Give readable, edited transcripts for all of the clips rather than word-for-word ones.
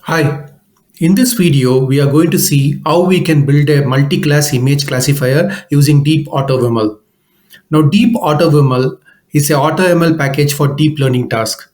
Hi, in this video, we are going to see how we can build a multi-class image classifier using DeepAutoViML. Now, DeepAutoViML is a AutoML package for deep learning tasks.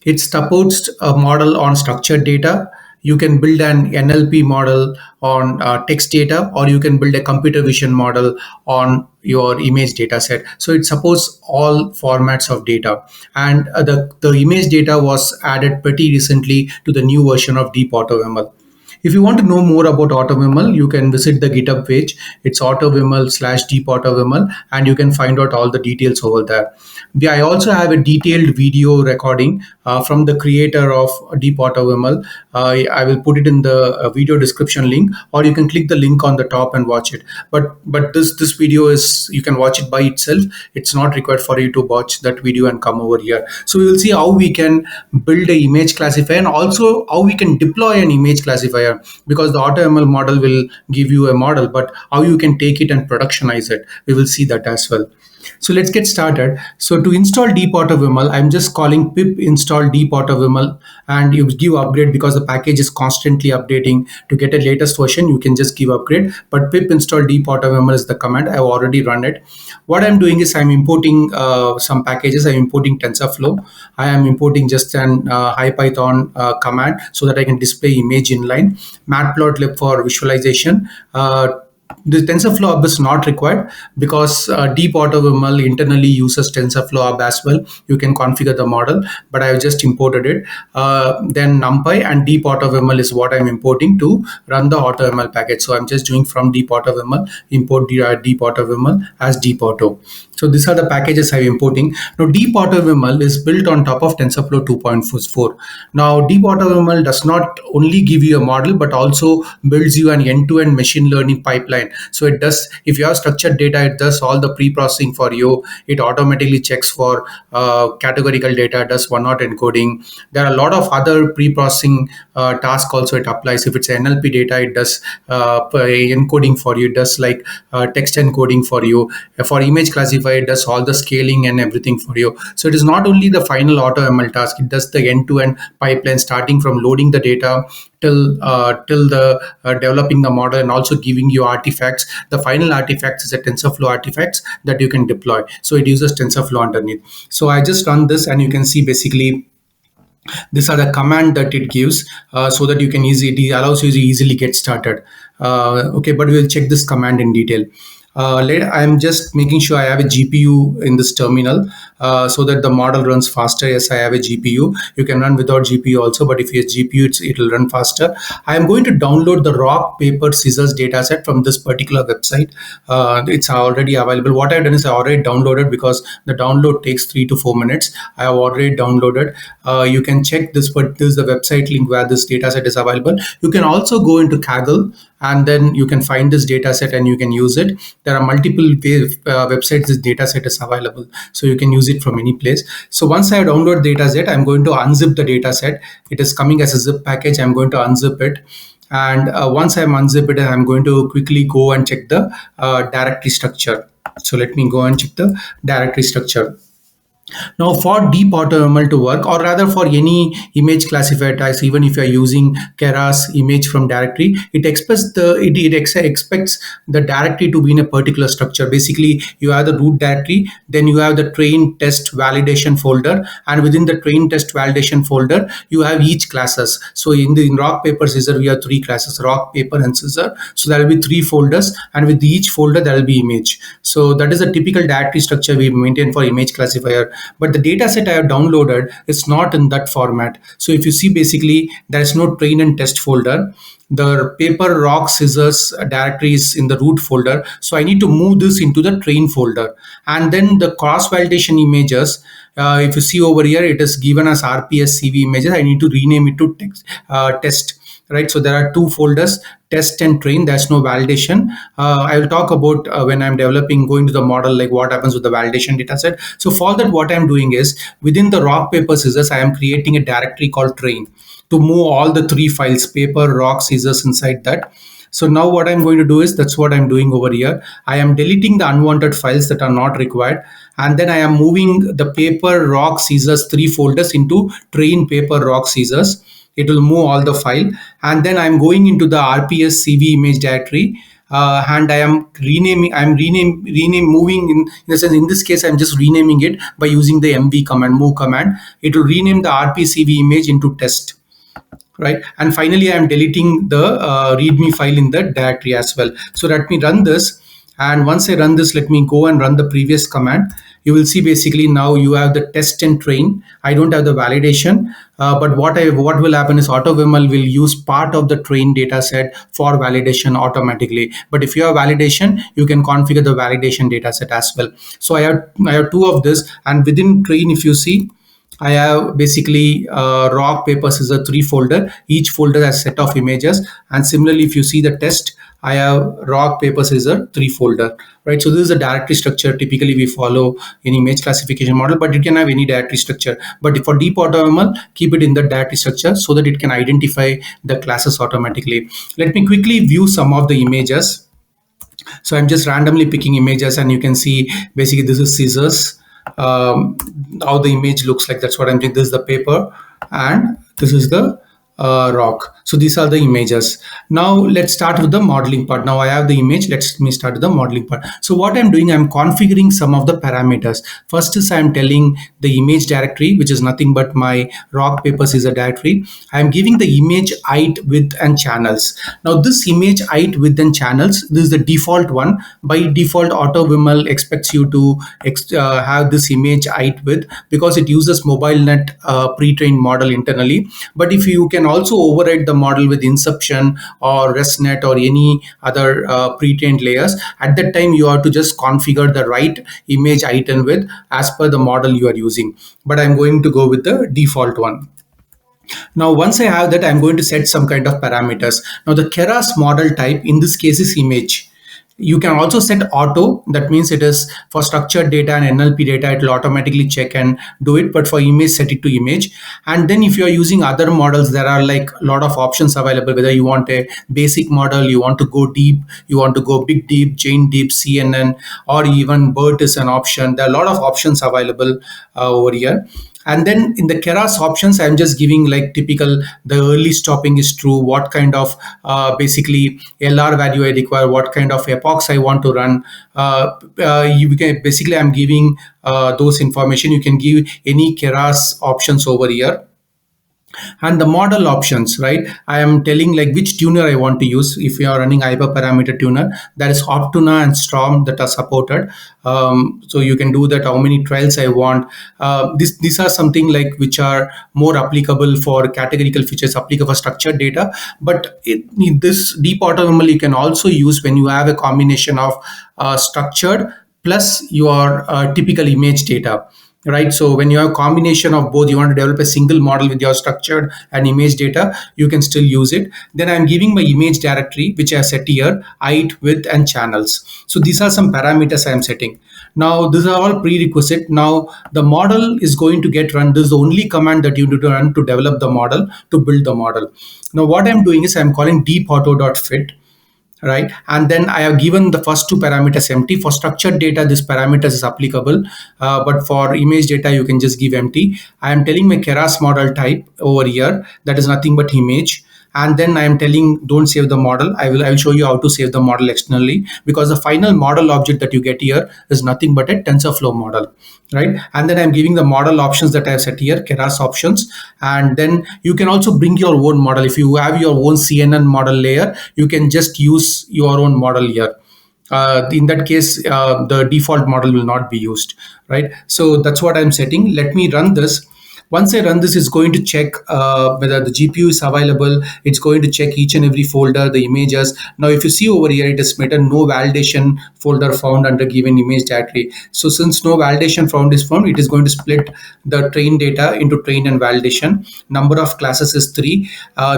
It supports a model on structured data. You can build an NLP model on text data, or you can build a computer vision model on your image data set. So it supports all formats of data. And the image data was added pretty recently to the new version of DeepAutoML. If you want to know more about AutoViML, you can visit the GitHub page. It's AutoViML/DeepAutoViML, and you can find out all the details over there. I also have a detailed video recording from the creator of DeepAutoViML. I will put it in the video description link, or you can click the link on the top and watch it. But this video is, you can watch it by itself. It's not required for you to watch that video and come over here. So we will see how we can build a image classifier, and also how we can deploy an image classifier, because the AutoML model will give you a model, but how you can take it and productionize it, we will see that as well. So let's get started. So to install DeepAutoViML, I'm just calling pip install DeepAutoViML, and you give upgrade because the package is constantly updating. To get a latest version, you can just give upgrade, but pip install DeepAutoViML is the command. I've already run it. What I'm doing is I'm importing some packages. I'm importing TensorFlow. I am importing just an IPython command so that I can display image inline. Matplotlib for visualization. The TensorFlow hub is not required because DeepAutoViML internally uses TensorFlow hub as well. You can configure the model, but I have just imported it. Then NumPy and DeepAutoViML is what I'm importing to run the AutoML package. So I'm just doing from DeepAutoViML, import DeepAutoViML as DeepAuto. So these are the packages I'm importing. Now DeepAutoViML is built on top of TensorFlow 2.4. Now DeepAutoViML does not only give you a model, but also builds you an end-to-end machine learning pipeline. So it does, if you have structured data, it does all the pre-processing for you. It automatically checks for categorical data, does one-hot encoding. There are a lot of other pre-processing tasks also it applies. If it's NLP data, it does encoding for you. It does like text encoding for you. For image classifier, it does all the scaling and everything for you. So it is not only the final AutoML task, it does the end-to-end pipeline, starting from loading the data till the developing the model, and also giving you artifacts. The final artifacts is a TensorFlow artifacts that you can deploy. So it uses TensorFlow underneath. So I just run this, and you can see basically these are the command that it gives, so that you can easily, it allows you to easily get started. Okay, but we'll check this command in detail. I'm just making sure I have a GPU in this terminal, so that the model runs faster. Yes, I have a GPU. You can run without GPU also, but if you have GPU, it'll run faster. I am going to download the rock, paper, scissors dataset from this particular website. It's already available. What I've done is I already downloaded, because the download takes 3 to 4 minutes. I have already downloaded. You can check this, but this is the website link where this dataset is available. You can also go into Kaggle, and then you can find this dataset and you can use it. There are multiple websites this dataset is available, so you can use it from any place. So once I download dataset, I'm going to unzip the dataset. It is coming as a zip package. I'm going to unzip it, and once I'm unzip it, I'm going to quickly go and check the directory structure. So let me go and check the directory structure. Now for DeepAutoViML to work, or rather for any image classifier types, even if you are using Keras image from directory, it expects the directory to be in a particular structure. Basically, you have the root directory, then you have the train test validation folder, and within the train test validation folder, you have each classes. So in rock, paper, scissor, we have 3 classes: rock, paper, and scissor. So there will be 3 folders, and with each folder there will be image. So that is a typical directory structure we maintain for image classifier. But the data set I have downloaded is not in that format. So if you see, basically there is no train and test folder. The paper, rock, scissors directory is in the root folder. So I need to move this into the train folder. And then the cross validation images, if you see over here, it is given as RPS CV images. I need to rename it to test. Right, so there are 2 folders, test and train. There's no validation. I will talk about when I'm developing, going to the model, like what happens with the validation data set. So for that, what I'm doing is, within the rock, paper, scissors, I am creating a directory called train to move all the 3 files, paper, rock, scissors, inside that. So now what I'm going to do is, that's what I'm doing over here. I am deleting the unwanted files that are not required, and then I am moving the paper, rock, scissors 3 folders into train, paper, rock, scissors. it will move all the file, and then I'm going into the RPS CV image directory, and I am moving in the sense, in this case I'm just renaming it by using the mv command, move command. It will rename the RPCV image into test, right? And finally I am deleting the readme file in the directory as well. So let me run this, and once I run this, let me go and run the previous command. You will see basically now you have the test and train. I don't have the validation, but what will happen is AutoViML will use part of the train data set for validation automatically. But if you have validation, you can configure the validation data set as well. So I have two of this, and within train, if you see, I have basically rock, paper, scissors, three folder. Each folder has set of images. And similarly, if you see the test, I have rock, paper, scissors, three folder, right? So this is a directory structure. Typically, we follow an image classification model, but it can have any directory structure. But for DeepAutoViML, keep it in the directory structure so that it can identify the classes automatically. Let me quickly view some of the images. So I'm just randomly picking images, and you can see basically this is scissors. How the image looks like, that's what I'm doing. This is the paper, and this is the rock. So these are the images. Now let's start with the modeling part. Now I have the image. Let me start with the modeling part. So what I'm doing, I'm configuring some of the parameters. First is I'm telling the image directory, which is nothing but my rock, paper, scissors directory. I'm giving the image height, width, and channels. Now this image height, width, and channels, this is the default one. By default, AutoViML expects you to have this image height, width, because it uses MobileNet pre-trained model internally. But if you can also override the model with Inception or ResNet or any other pre-trained layers, at that time you have to just configure the right image height and width as per the model you are using. But I'm going to go with the default one. Now, once I have that, I'm going to set some kind of parameters. Now, the Keras model type in this case is image. You can also set auto. That means it is for structured data and NLP data, it will automatically check and do it. But for image, set it to image. And then if you are using other models, there are like a lot of options available. Whether you want a basic model, you want to go deep, you want to go big deep, chain deep, CNN, or even BERT is an option. There are a lot of options available over here. And then in the Keras options, I'm just giving like typical, the early stopping is true, what kind of basically LR value I require, what kind of epochs I want to run. You can basically, I'm giving those information. You can give any Keras options over here. And the model options, right? I am telling like which tuner I want to use. If you are running hyperparameter tuner, there is Optuna and Storm that are supported. So you can do that, how many trials I want. These are something like which are more applicable for categorical features, applicable for structured data. But this DeepAutoViML you can also use when you have a combination of structured plus your typical image data, right? So when you have a combination of both, you want to develop a single model with your structured and image data, you can still use it. Then I'm giving my image directory, which I set here, height, width, and channels. So these are some parameters I'm setting. Now these are all prerequisite. Now the model is going to get run. This is the only command that you need to run to develop the model, to build the model. Now what I'm doing is I'm calling deepauto.fit, right? And then I have given the first two parameters empty. For structured data, this parameters is applicable, but for image data, you can just give empty. I am telling my Keras model type over here, that is nothing but image. And then I am telling don't save the model. I will show you how to save the model externally, because the final model object that you get here is nothing but a TensorFlow model, right? And then I'm giving the model options that I have set here, Keras options. And then you can also bring your own model. If you have your own CNN model layer, you can just use your own model here. In that case, the default model will not be used, right? So that's what I'm setting. Let me run this. Once I run this, it's going to check whether the GPU is available. It's going to check each and every folder, the images. Now, if you see over here, it is written no validation folder found under given image directory. So since no validation found is found, it is going to split the train data into train and validation. Number of classes is 3.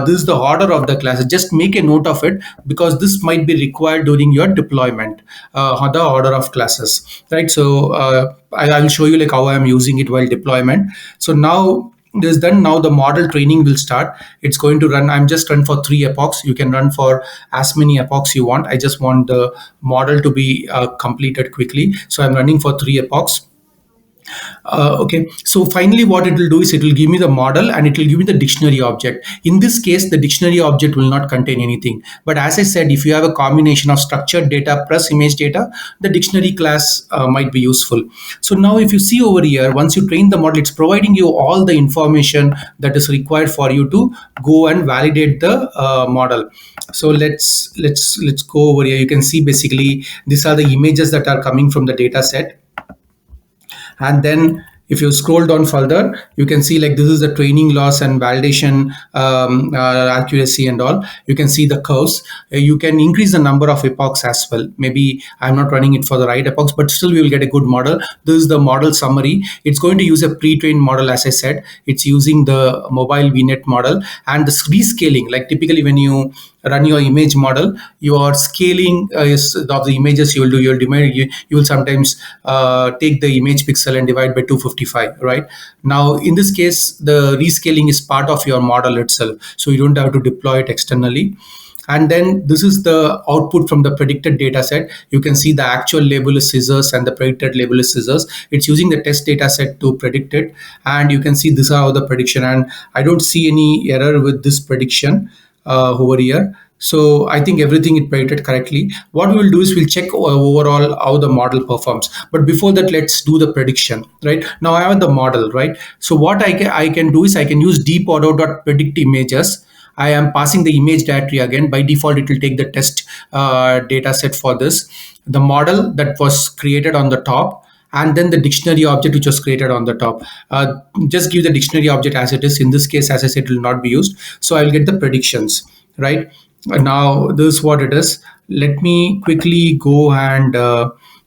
This is the order of the classes. Just make a note of it, because this might be required during your deployment, the order of classes, right? So I will show you like how I'm using it while deployment. So now this is done. Now the model training will start. It's going to run. I'm just run for 3 epochs. You can run for as many epochs you want. I just want the model to be completed quickly. So I'm running for 3 epochs. Okay, so finally what it will do is it will give me the model and it will give me the dictionary object. In this case, the dictionary object will not contain anything. But as I said, if you have a combination of structured data plus image data, the dictionary class might be useful. So now if you see over here, once you train the model, it's providing you all the information that is required for you to go and validate the model. So let's go over here. You can see basically these are the images that are coming from the data set. And then if you scroll down further, you can see like this is the training loss and validation accuracy and all. You can see the curves. You can increase the number of epochs as well. Maybe I'm not running it for the right epochs, but still we will get a good model. This is the model summary. It's going to use a pre-trained model. As I said, it's using the mobile VNet model and the rescaling. Like typically when you run your image model, your scaling of the images you will do, you will sometimes take the image pixel and divide by 255, right? Now in this case the rescaling is part of your model itself, so you don't have to deploy it externally. And then this is the output from the predicted data set. You can see the actual label is scissors and the predicted label is scissors. It's using the test data set to predict it, and you can see these are all the prediction, and I don't see any error with this prediction over here. So I think everything it predicted correctly. What we will do is we'll check overall how the model performs. But before that, let's do the prediction, right? Now I have the model, right? So what I can do is I can use DeepAuto.predict images. I am passing the image directory again. By default, it will take the test data set for this. The model that was created on the top, and then the dictionary object which was created on the top. Just give the dictionary object as it is. In this case, as I said, it will not be used. So I will get the predictions, right? Now this is what it is. Let me quickly go and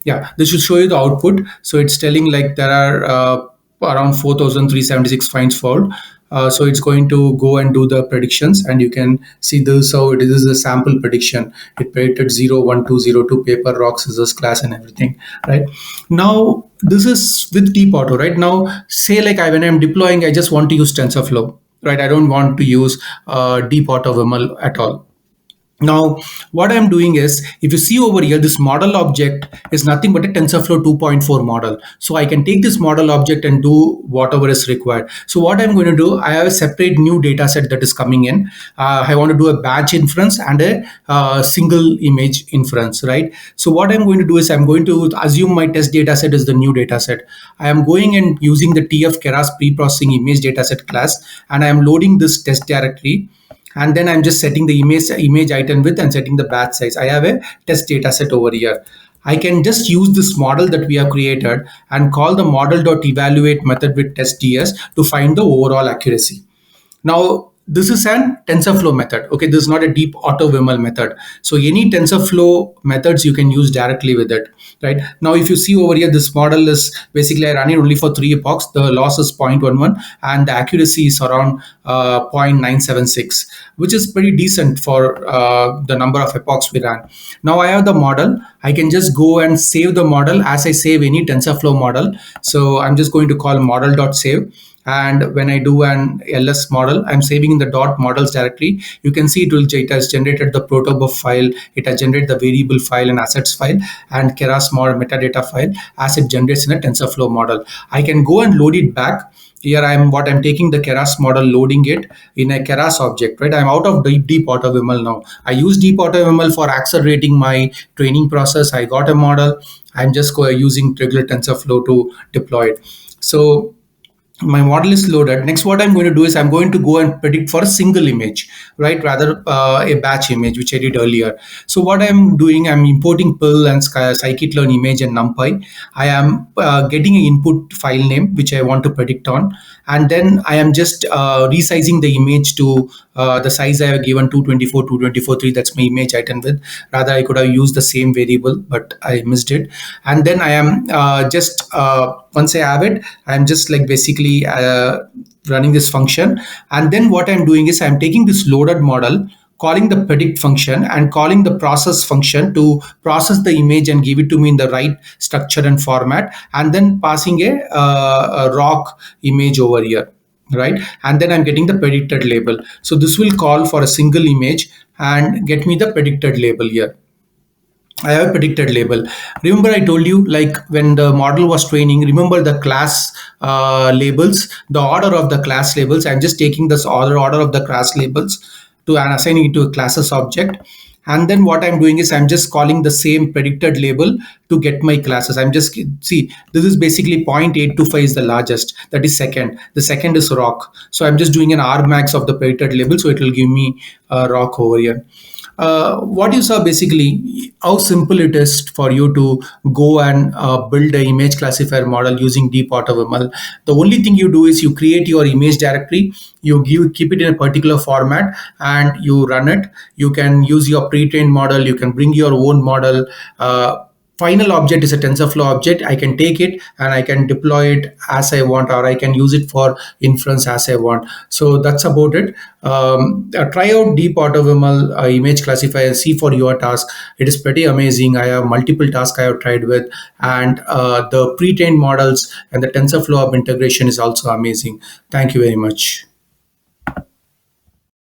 yeah, this should show you the output. So it's telling like there are around 4,376 finds found. So it's going to go and do the predictions, and you can see this how it is. This is a sample prediction. It predicted 0, 1, 2, 0, 2 paper, rock, scissors, class, and everything. Right now, this is with deep auto. Right now, say like when I'm deploying, I just want to use TensorFlow. Right, I don't want to use DeepAutoViML at all. Now, what I'm doing is, if you see over here, this model object is nothing but a TensorFlow 2.4 model. So I can take this model object and do whatever is required. So what I'm going to do, I have a separate new data set that is coming in. I want to do a batch inference and a single image inference, right? So what I'm going to do is I'm going to assume my test data set is the new data set. I am going and using the TF Keras pre-processing image dataset class, and I am loading this test directory. And then I'm just setting the image item width and setting the batch size. I have a test data set over here. I can just use this model that we have created and call the model.evaluate method with test ds to find the overall accuracy. Now, this is an TensorFlow method. Okay, this is not a DeepAutoViML method. So any TensorFlow methods you can use directly with it, right? Now, if you see over here, this model is basically I run it only for 3 epochs. The loss is 0.11 and the accuracy is around 0.976, which is pretty decent for the number of epochs we ran. Now I have the model. I can just go and save the model as I save any TensorFlow model. So I'm just going to call model.save. And when I do an ls model, I'm saving in the dot models directory. You can see it has generated the protobuf file, it has generated the variable file and assets file and Keras model metadata file as it generates in a TensorFlow model. I can go and load it back. Here I'm taking the Keras model, loading it in a Keras object, right? I'm out of DeepAutoViML now. I use DeepAutoViML for accelerating my training process. I got a model. I'm just using regular TensorFlow to deploy it. So my model is loaded. Next, what I'm going to do is I'm going to go and predict for a single image, right? Rather a batch image, which I did earlier. So what I'm doing, I'm importing PIL and scikit-learn image and NumPy. I am getting an input file name, which I want to predict on. And then I am just resizing the image to the size I have given 224, 224.3. That's my image item width. Rather, I could have used the same variable, but I missed it. And then I am once I have it, I'm just like basically running this function. And then what I'm doing is I'm taking this loaded model, calling the predict function and calling the process function to process the image and give it to me in the right structure and format, and then passing a rock image over here, right? And then I'm getting the predicted label. So this will call for a single image and get me the predicted label here. I have a predicted label. Remember, I told you, like when the model was training, remember the class labels, the order of the class labels. I'm just taking this order of the class labels to and assigning it to a classes object. And then what I'm doing is I'm just calling the same predicted label to get my classes. I'm just, see, this is basically 0.825 is the largest. That is second. The second is rock. So I'm just doing an R max of the predicted label. So it will give me a rock over here. What you saw basically how simple it is for you to go and build an image classifier model using DeepAutoViML. The only thing you do is you create your image directory, keep it in a particular format, and you run it. You can use your pre-trained model, you can bring your own model. Final object is a TensorFlow object. I can take it and I can deploy it as I want, or I can use it for inference as I want. So that's about it. Try out Deep AutoViML image classifier and see for your task. It is pretty amazing. I have multiple tasks I have tried with, and the pre-trained models and the TensorFlow integration is also amazing. Thank you very much.